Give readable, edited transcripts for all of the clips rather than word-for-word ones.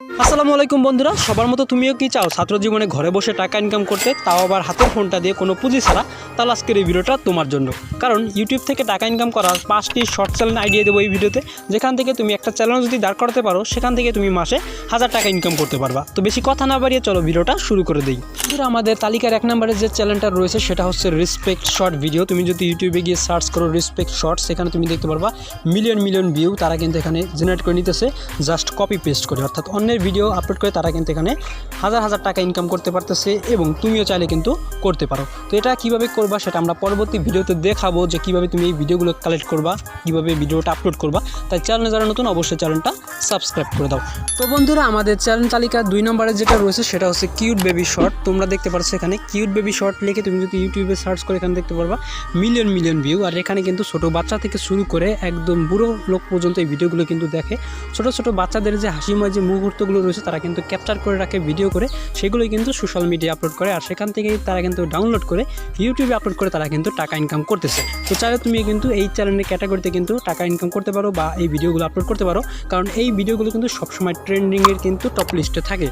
আসসালামু আলাইকুম বন্ধুরা, সবার মতো তুমিও কি চাও ছাত্র জীবনে ঘরে বসে টাকা ইনকাম করতে, তাও আবার হাতের ফোনটা দিয়ে কোনো পুঁজি ছাড়া? তাহলে আজকের এই ভিডিওটা তোমার জন্য। কারণ ইউটিউব থেকে টাকা ইনকাম করার 5টি শর্ট চ্যানেল আইডিয়া দেবো এই ভিডিওতে, যেখান থেকে তুমি একটা চ্যানেল যদি দাঁড় করাতে পারো, সেখান থেকে তুমি মাসে 1000 টাকা ইনকাম করতে পারবা। তো বেশি কথা না বাড়িয়ে চলো ভিডিওটা শুরু করে দিই। বন্ধুরা, আমাদের তালিকার 1 নম্বরে যে চ্যানেলটা রয়েছে সেটা হচ্ছে রেসপেক্ট শর্ট ভিডিও। তুমি যদি ইউটিউবে গিয়ে সার্চ করো রেসপেক্ট শর্ট, সেখানে তুমি দেখতে পারবা মিলিয়ন ভিউ তারা কিন্তু এখানে জেনারেট করে নিতেছে জাস্ট কপি পেস্ট করে, অর্থাৎ অন্যের ভিডিও আপলোড করে তারা কিন্তু এখানে হাজার টাকা ইনকাম করতে পারতেছে এবং তুমিও চাইলে কিন্তু করতে পারো। তো এটা কিভাবে করবা সেটা আমরা পরবর্তী ভিডিওতে দেখাবো, যে কিভাবে তুমি এই ভিডিওগুলো কালেক্ট করবা, কিভাবে ভিডিওটা আপলোড করবা। তাই চ্যানেলে যারা নতুন অবশ্যই চ্যানেলটা সাবস্ক্রাইব করে দাও। তো বন্ধুরা, আমাদের চ্যানেল তালিকা 2 নম্বরে যেটা রয়েছে সেটা হচ্ছে কিউট বেবি শর্ট। তোমরা দেখতে পাচ্ছ এখানে কিউট বেবি শর্ট লিখে তুমি যদি ইউটিউবে সার্চ করে এখানে দেখতে পারবা মিলিয়ন ভিউ। আর এখানে কিন্তু ছোট বাচ্চা থেকে শুরু করে একদম বুড়ো লোক পর্যন্ত এই ভিডিওগুলো কিন্তু দেখে। ছোট বাচ্চাদের যে হাসিময় যে মুহূর্তগুলো রয়েছে তারা কিন্তু ক্যাপচার করে রাখে ভিডিও করে, সেগুলোই কিন্তু সোশ্যাল মিডিয়া আপলোড করে, আর সেখান থেকেই তারা কিন্তু ডাউনলোড করে ইউটিউবে আপলোড করে তারা কিন্তু টাকা ইনকাম করতেছে। তো চাইলে তুমি কিন্তু এই চ্যানেলের ক্যাটাগরিতে কিন্তু টাকা ইনকাম করতে পারো বা এই ভিডিওগুলো আপলোড করতে পারো, কারণ এই ভিডিওগুলো কিন্তু সবসময় ট্রেন্ডিংয়ের কিন্তু টপ লিস্টে থাকে।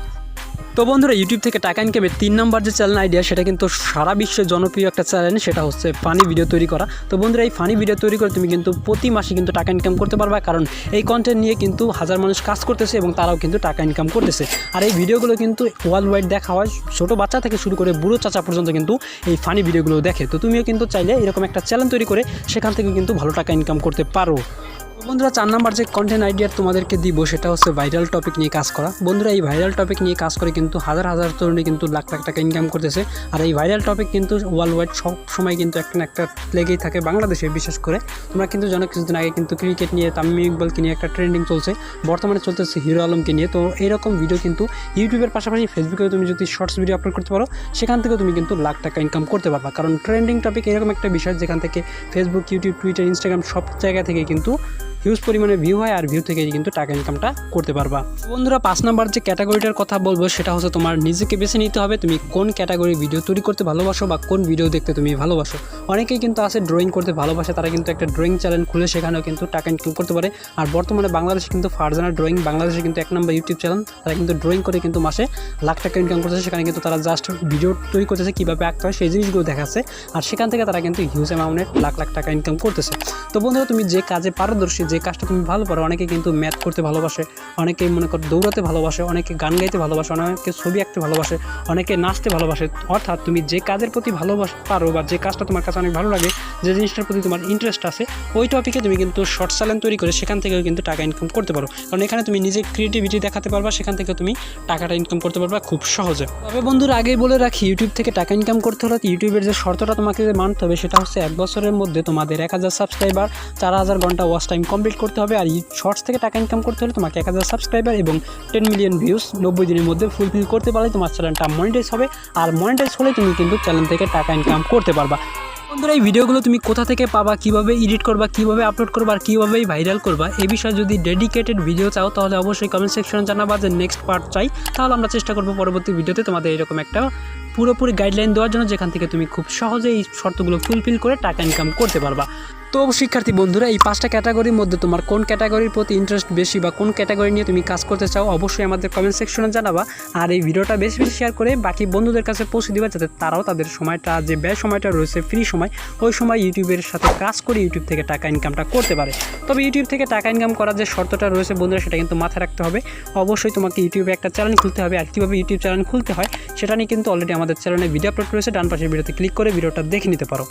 তো বন্ধুরা, ইউটিউব থেকে টাকা ইনকামের 3 নম্বর যে চ্যানেল আইডিয়া সেটা কিন্তু সারা বিশ্বে জনপ্রিয় একটা চ্যানেল, সেটা হচ্ছে ফানি ভিডিও তৈরি করা। তো বন্ধুরা, এই ফানি ভিডিও তৈরি করে তুমি কিন্তু প্রতি মাসে কিন্তু টাকা ইনকাম করতে পারবা, কারণ এই কন্টেন্ট নিয়ে কিন্তু হাজার মানুষ কাজ করতেছে এবং তারাও কিন্তু টাকা ইনকাম করতেছে। আর এই ভিডিওগুলো কিন্তু ওয়ার্ল্ড ওয়াইড দেখা হয়, ছোটো বাচ্চা থেকে শুরু করে বুড়ো চাচা পর্যন্ত কিন্তু এই ফানি ভিডিওগুলো দেখে। তো তুমিও কিন্তু চাইলে এরকম একটা চ্যানেল তৈরি করে সেখান থেকে কিন্তু ভালো টাকা ইনকাম করতে পারো। বন্ধুরা, 4 নম্বর যে কন্টেন্ট আইডিয়া তোমাদেরকে দিব সেটা হচ্ছে ভাইরাল টপিক নিয়ে কাজ করা। বন্ধুরা, এই ভাইরাল টপিক নিয়ে কাজ করে কিন্তু হাজার তরুণী কিন্তু লাখ টাকা ইনকাম করতেছে। আর এই ভাইরাল টপিক কিন্তু ওয়ার্ল্ড ওয়াইড সব সময় কিন্তু একটা না একটা লেগেই থাকে, বাংলাদেশে বিশেষ করে। তোমরা কিন্তু জানো কিছুদিন আগে কিন্তু ক্রিকেট নিয়ে তামিম ইকবালকে নিয়ে একটা ট্রেন্ডিং চলছে, বর্তমানে চলতেছে হিরো আলমকে নিয়ে। তো এইরকম ভিডিও কিন্তু ইউটিউবের পাশাপাশি ফেসবুকেও তুমি যদি শর্টস ভিডিও আপলোড করতে পারো, সেখান থেকেও তুমি কিন্তু লাখ টাকা ইনকাম করতে পারবা। কারণ ট্রেন্ডিং টপিক এরকম একটা বিষয় যেখান থেকে ফেসবুক, ইউটিউব, টুইটার, ইনস্টাগ্রাম সব জায়গা থেকে কিন্তু হিউজ পরিমাণে ভিউ হয়, আর ভিউ থেকে কিন্তু টাকা ইনকামটা করতে পারবা। বন্ধুরা, 5 নম্বর যে ক্যাটাগরিটার কথা বলবো সেটা হচ্ছে তোমার নিজেকে বেছে নিতে হবে তুমি কোন ক্যাটাগরি ভিডিও তৈরি করতে ভালোবাসো বা কোন ভিডিও দেখতে তুমি ভালোবাসো। অনেকেই কিন্তু আছে ড্রয়িং করতে ভালোবাসে, তারা কিন্তু একটা ড্রয়িং চ্যানেল খুলে সেখানেও কিন্তু টাকা ইনকাম করতে পারে। আর বর্তমানে বাংলাদেশে কিন্তু ফারজানা ড্রয়িং, বাংলাদেশে কিন্তু 1 নম্বর ইউটিউব চ্যানেল, তারা কিন্তু ড্রয়িং করে কিন্তু মাসে লাখ টাকা ইনকাম করতেছে। সেখানে কিন্তু তারা জাস্ট ভিডিও তৈরি করতেছে, কীভাবে আঁকতে হয় সেই জিনিসগুলো দেখাচ্ছে, আর সেখান থেকে তারা কিন্তু হিউজ অ্যামাউন্টের লাখ টাকা ইনকাম করতেছে। তো বন্ধুরা, তুমি যে কাজে পারদর্শী, যে কাজটা তুমি ভালো পারো, অনেকে কিন্তু ম্যাথ করতে ভালোবাসে, অনেকে মনে করো দৌড়াতে ভালোবাসে, অনেকে গান গাইতে ভালোবাসে, অনেকে ছবি আঁকতে ভালোবাসে, অনেকে নাচতে ভালোবাসে। অর্থাৎ তুমি যে কাজের প্রতি ভালোবাসা পারো বা যে কাজটা তোমার কাছে অনেক ভালো লাগে, যে জিনিসটার প্রতি তোমার ইন্টারেস্ট আছে, ওই টপিকে তুমি কিন্তু শর্ট চ্যানেল তৈরি করে সেখান থেকেও কিন্তু টাকা ইনকাম করতে পারো। কারণ এখানে তুমি নিজের ক্রিয়েটিভিটি দেখাতে পারবা, সেখান থেকে তুমি টাকাটা ইনকাম করতে পারবা খুব সহজে। তবে বন্ধুরা, আগেই বলে রাখি, ইউটিউব থেকে টাকা ইনকাম করতে হলে ইউটিউবের যে শর্তটা তোমাকে মানতে হবে সেটা হচ্ছে 1 বছরের মধ্যে তোমাদের 1000 সাবস্ক্রাইবার, 4000 ঘন্টা ওয়াচ টাইম কমপ্লিট করতে হবে। আর শর্টস থেকে টাকা ইনকাম করতে হলে তোমাকে 1000 সাবস্ক্রাইবার এবং 10 মিলিয়ন ভিউজ 90 দিনের মধ্যে ফুলফিল করতে পারলে তোমার চ্যানেলটা মনিটাইজ হবে। আর মনিটাইজ হলে তুমি কিন্তু চ্যানেল থেকে টাকা ইনকাম করতে পারবা। বন্ধুরা, এই ভিডিওগুলো তুমি কোথা থেকে পাবা, কিভাবে এডিট করবা, কিভাবে আপলোড করবা, আর কীভাবে ভাইরাল করবা, এই বিষয়ে যদি ডেডিকেটেড ভিডিও চাও তাহলে অবশ্যই কমেন্ট সেকশনে জানাবা যে নেক্সট পার্ট চাই। তাহলে আমরা চেষ্টা করবো পরবর্তী ভিডিওতে তোমাদের এরকম একটা পুরোপুরি গাইডলাইন দেওয়ার জন্য, যেখান থেকে তুমি খুব সহজে এই শর্তগুলো ফুলফিল করে টাকা ইনকাম করতে পারবা। তো শিক্ষার্থী বন্ধুরা, এই 5টা ক্যাটাগরির মধ্যে তোমার কোন ক্যাটাগরির প্রতি ইন্টারেস্ট বেশি বা কোন ক্যাটাগরি নিয়ে তুমি কাজ করতে চাও, অবশ্যই আমাদের কমেন্ট সেকশনে জানাবা। আর এই ভিডিওটা বেশি শেয়ার করে বাকি বন্ধুদের কাছে পৌঁছে দিবা, যাতে তারাও তাদের সময়টা, যে ব্যয় সময়টা রয়েছে ফ্রি সময়, ওই সময় ইউটিউবের সাথে কাজ করে ইউটিউব থেকে টাকা ইনকামটা করতে পারে। তবে ইউটিউব থেকে টাকা ইনকাম করার যে শর্তটা রয়েছে বন্ধুরা, সেটা কিন্তু মাথায় রাখতে হবে। অবশ্যই তোমাকে ইউটিউবে একটা চ্যানেল খুলতে হবে, আর কীভাবে ইউটিউব চ্যানেল খুলতে হয় সেটা নিয়ে কিন্তু অলরেডি আমাদের চ্যানেলে ভিডিও আপলোড রয়েছে, ডান পাশের ভিডিওতে ক্লিক করে ভিডিওটা দেখে নিতে পারো।